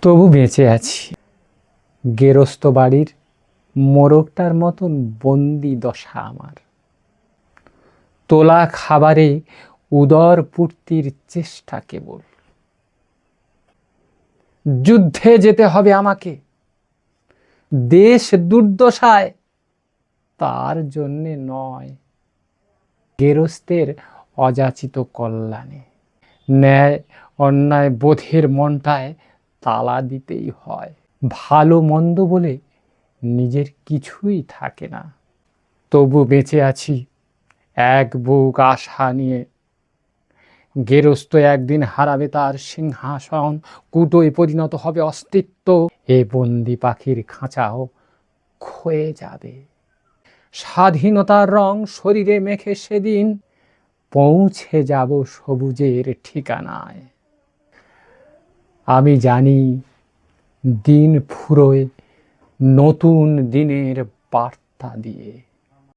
তবু বেঁচে আছি। গেরস্ত বাড়ির মোরগটার মতন বন্দি দশা আমার। তোলা খাবারে উদর পূর্তির চেষ্টা কেবল। যুদ্ধে যেতে হবে আমাকে, দেশ দুর্দশায়, তার জন্যে নয়, গেরস্তের অযাচিত কল্যাণে। ন্যায় অন্যায় বোধের মনটায় তালা দিতেই হয়। ভালো মন্দ বলে নিজের কিছুই থাকে না। তবু বেঁচে আছি এক বুক আশা নিয়ে। গেরস্ত একদিন হারাবে তার সিংহাসন, কুটোয় পরিণত হবে অস্তিত্ব। এ বন্দি পাখির খাঁচাও ক্ষয়ে যাবে। স্বাধীনতার রং শরীরে মেখে সেদিন পৌঁছে যাব সবুজের ঠিকানায়। আমি জানি দিন ফুরোয় নতুন দিনের বার্তা দিয়ে।